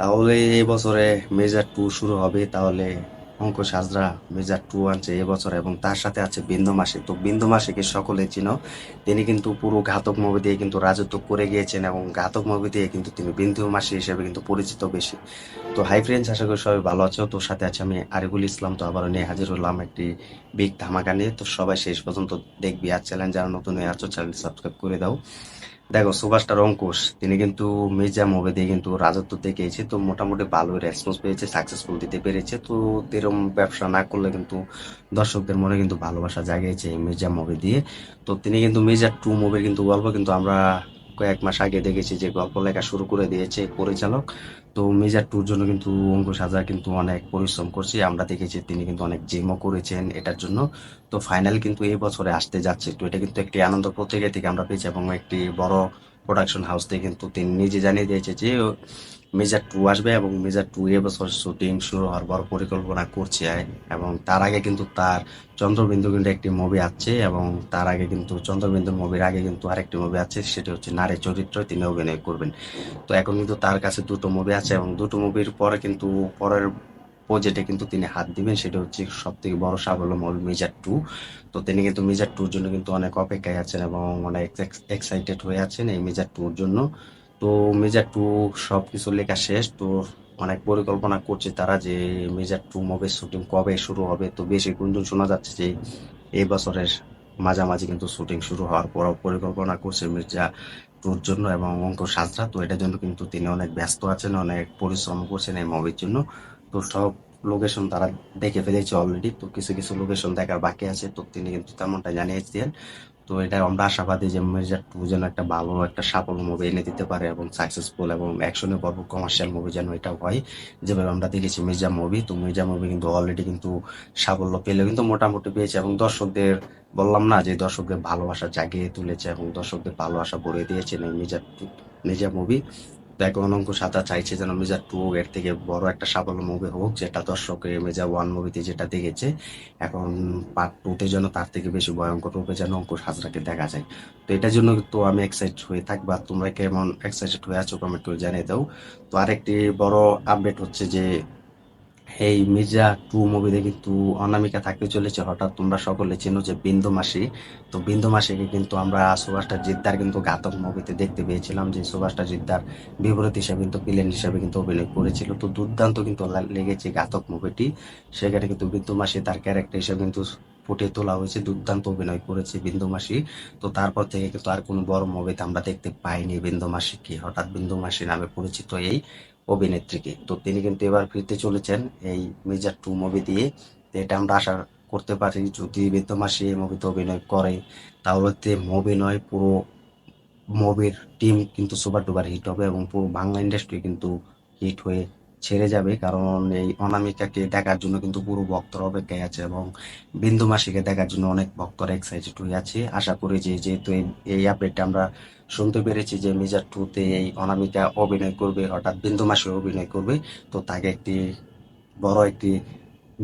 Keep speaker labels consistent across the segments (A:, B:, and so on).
A: তাহলে এবছরে major two শুরু হবে। তাহলে অঙ্কুশ হাজরা মেজর টু আনছে এবছর, এবং তার সাথে আছে বিন্দু মাসি। তো বিন্দু মাসিকে সকলে চিনো, তিনি কিন্তু পুরো ঘাতক মুভি দিয়ে কিন্তু রাজত্ব করে গিয়েছেন, এবং ঘাতক মুভি দিয়ে কিন্তু তিনি বিন্দু মাসি হিসেবে কিন্তু পরিচিত বেশি। তো হাই ফ্রেন্ডস, আশা করি সবাই ভালো আছো। তোর সাথে আছে আমি আরিফুল ইসলাম। তো আবার নিয়ে হাজির হলাম একটি বিগ ধামাকা নিয়ে। তো সবাই শেষ পর্যন্ত দেখবি। আর চ্যানেল যারা নতুন হয়ে আছো, চ্যানেল সাবস্ক্রাইব করে দাও। দেখো, সুভাষটার অঙ্কুশ তিনি কিন্তু মির্জা মুভি দিয়ে কিন্তু রাজত্ব দেখিয়েছে। তো মোটামুটি ভালোই রেসপন্স পেয়েছে, সাকসেসফুল দিতে পেরেছে। তো এরকম ব্যবসা না করলে কিন্তু দর্শকদের মনে কিন্তু ভালোবাসা জাগিয়েছে এই মির্জা মুভি দিয়ে। তো তিনি কিন্তু মির্জা টু মুভির কিন্তু গল্প কিন্তু আমরা কয়েক মাস আগে দেখেছি যে গল্প লেখা শুরু করে দিয়েছে পরিচালক। তো মির্জা টুর জন্য কিন্তু অঙ্কুশ হাজরা কিন্তু অনেক পরিশ্রম করছে, আমরা দেখেছি তিনি কিন্তু অনেক জিমও করেছেন এটার জন্য। তো ফাইনাল কিন্তু এই বছরে আসতে যাচ্ছে। তো এটা কিন্তু একটি আনন্দ পত্রিকা থেকে আমরা পেয়েছি, এবং একটি বড় প্রোডাকশন হাউস থেকে কিন্তু তিনি নিজে জানিয়ে দিয়েছে যে মেজর টু আসবে, এবং মেজর টু এবছর শুটিং শুরু হওয়ার বড় পরিকল্পনা করছে। এবং তার আগে কিন্তু তার চন্দ্রবিন্দু কিন্তু একটি মুভি আছে, এবং তার আগে কিন্তু চন্দ্রবিন্দুর মুভির আগে কিন্তু আরেকটি মুভি আছে, সেটি হচ্ছে নারী চরিত্র তিনি অভিনয় করবেন। তো এখন কিন্তু তার কাছে দুটো মুভি আছে, এবং দুটো মুভির পরে কিন্তু পরের প্রজেক্টে কিন্তু তিনি হাত দিবেন, সেটা হচ্ছে সব থেকে বড় সাফল্য মুভি মেজর টু। তো তিনি কিন্তু মেজর টুর জন্য কিন্তু অনেক অপেক্ষায় আছেন, এবং অনেক এক্সাইটেড হয়ে আছেন এই মেজর টুর জন্য। তো মেজর টু সবকিছু লেখা শেষ। তো অনেক পরিকল্পনা করছে তারা যে মেজর টু মুভির শুটিং কবে শুরু হবে। তো বেশি গুঞ্জন শোনা যাচ্ছে যে এই বছরের মাঝামাঝি কিন্তু শুটিং শুরু হওয়ার পর পরিকল্পনা করছে মির্জা টুর জন্য, এবং অঙ্কুশ হাজরা। তো এটার জন্য কিন্তু তিনি অনেক ব্যস্ত আছেন, অনেক পরিশ্রম করছেন এই মুভির জন্য। তো সব লোকেশন তারা দেখে ফেলেছে অলরেডি। তো কিছু কিছু লোকেশন দেখার বাকি আছে, তো তিনি কিন্তু তেমনটা জানিয়েছেন। তো এটা আমরা আশাবাদী যে মির্জা টু যেন একটা ভালো একটা সাফল্য মুভি এনে দিতে পারে, এবং সাকসেসফুল এবং অ্যাকশনে ভরপুর কমার্শিয়াল মুভি যেন এটা হয়, যেভাবে আমরা দেখেছি মির্জা মুভি। তো মির্জা মুভি কিন্তু অলরেডি কিন্তু সাফল্য পেলেও কিন্তু মোটামুটি পেয়েছে, এবং দর্শকদের বললাম না যে দর্শকদের ভালোবাসা জাগিয়ে তুলেছে, এবং দর্শকদের ভালোবাসা ভরে দিয়েছেন এই মির্জা মুভি। তো এখন অঙ্কুশ হাজরা চাইছে যেন মির্জা টু এর থেকে বড় একটা সাফল্য মুভি হোক, যেটা দর্শকের মির্জা ওয়ান মুভিতে যেটা দেখেছে, এখন পার্ট টু তে যেন তার থেকে বেশি ভয়ঙ্কর রূপে যেন অঙ্কুশ হাজরাকে দেখা যায়। তো এটার জন্য তো আমি এক্সাইটেড হয়ে থাকবো। আর তোমরা কেমন এক্সাইটেড হয়ে আছো কমেন্ট করে জানিয়ে দাও। তো আরেকটি বড় আপডেট হচ্ছে যে এই মির্জা টু মুভিতে কিন্তু অনামিকা থাকতে চলেছে হঠাৎ। তোমরা সকলে চেনো যে বিন্দু মাসি। তো বিন্দু মাসিকে কিন্তু আমরা সুভাষটা জিদ্দার কিন্তু ঘাতক মুভিতে দেখতে পেয়েছিলাম, যে সুভাষটা জিদ্দার বিপরীত হিসেবে কিন্তু ভিলেন হিসেবে কিন্তু অভিনয় করেছিল। তো দুর্দান্ত কিন্তু লেগেছে ঘাতক মুভিটি। সেখানে কিন্তু বিন্দু মাসি তার ক্যারেক্টার হিসেবে কিন্তু ফুটিয়ে তোলা হয়েছে, দুর্দান্ত অভিনয় করেছে বিন্দু মাসি। তো তারপর থেকে কিন্তু আর কোনো বড় মুভিতে আমরা দেখতে পাইনি বিন্দু মাসিকে, হঠাৎ বিন্দু মাসি নামে পরিচিত এই অভিনেত্রীকে। তো তিনি কিন্তু এবার ফিরতে চলেছেন এই মির্জা টু মুভি দিয়ে। তো এটা আমরা আশা করতে পারি, যদি বিন্দু মাসি এই মুভিতে অভিনয় করে, তাহলে মুভি নয়, পুরো মুভির টিম কিন্তু সুপার ডুপার হিট হবে, এবং পুরো বাংলা ইন্ডাস্ট্রি কিন্তু হিট হয়ে ছেড়ে যাবে। কারণ এই অনামিকাকে দেখার জন্য কিন্তু পুরো ভক্তরা অপেক্ষায় আছে, এবং বিন্দু মাসিকে দেখার জন্য অনেক ভক্তরা এক্সাইটেড হয়ে আছে। আশা করি যে যেহেতু এই আপডেটটা আমরা শুনতে পেরেছি যে মেজর টুতে এই অনামিকা অভিনয় করবে, হঠাৎ বিন্দু মাসি অভিনয় করবে, তো তাকে একটি বড় একটি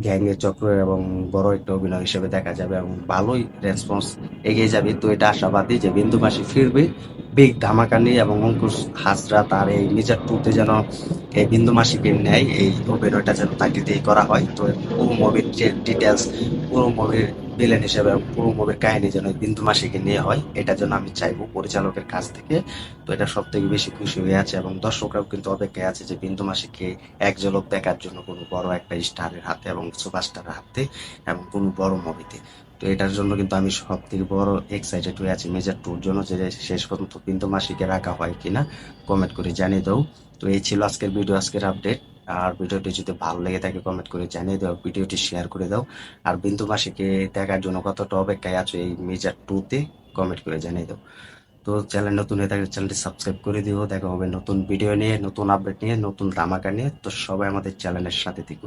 A: গ্যাংয়ের চক্র এবং বড় একটা অভিনয় হিসেবে দেখা যাবে, এবং ভালোই রেসপন্স এগিয়ে যাবে। তো এটা আশাবাদী যে বিন্দু মাসি ফিরবে বিগ ধামাকা নিয়ে, এবং অঙ্কুশ হাজরা তার এই মেজর টুতে যেন এই বিন্দু মাসিকে নেয়, এই অভিনয়টা যেন তাকে দিয়ে করা হয়। তো পুরো মুভির যে ডিটেলস, পুরো মুভির ভিলেন হিসেবে পুরো মুভির কাহিনী যেন বিন্দু মাসিকে নিয়ে হয়, এটা যেন আমি চাইবো পরিচালকের কাছ থেকে। তো এটা সব থেকে বেশি খুশি হয়ে আছে, এবং দর্শকরাও কিন্তু অপেক্ষায় আছে যে বিন্দু মাসিকে এক ঝলক দেখার জন্য কোনো বড় একটা স্টারের হাতে এবং সুপারস্টারের হাতে, এবং কোনো বড় মুভিতে। তো এটার জন্য কিন্তু আমি সব থেকে বড় এক্সাইটেড হয়ে আছি মেজর টুর জন্য, যে শেষ পর্যন্ত বিন্দু মাসিকে রাখা হয় কিনা কমেন্ট করে জানিয়ে দাও। তো এই ছিল আজকের ভিডিও, আজকের আপডেট। আর ভিডিওটি যদি ভালো লেগে থাকে কমেন্ট করে জানিয়ে দাও, ভিডিওটি শেয়ার করে দাও। আর বিন্দু মাসিকে দেখার জন্য কতটা অপেক্ষায় আছো এই মেজর টুতে কমেন্ট করে জানিয়ে দাও। তো চ্যানেল নতুন হয়ে থাকলে চ্যানেলটি সাবস্ক্রাইব করে দিও। দেখা হবে নতুন ভিডিও নিয়ে, নতুন আপডেট নিয়ে, নতুন ধামাকা নিয়ে। তো সবাই আমাদের চ্যানেলের সাথে থেকো।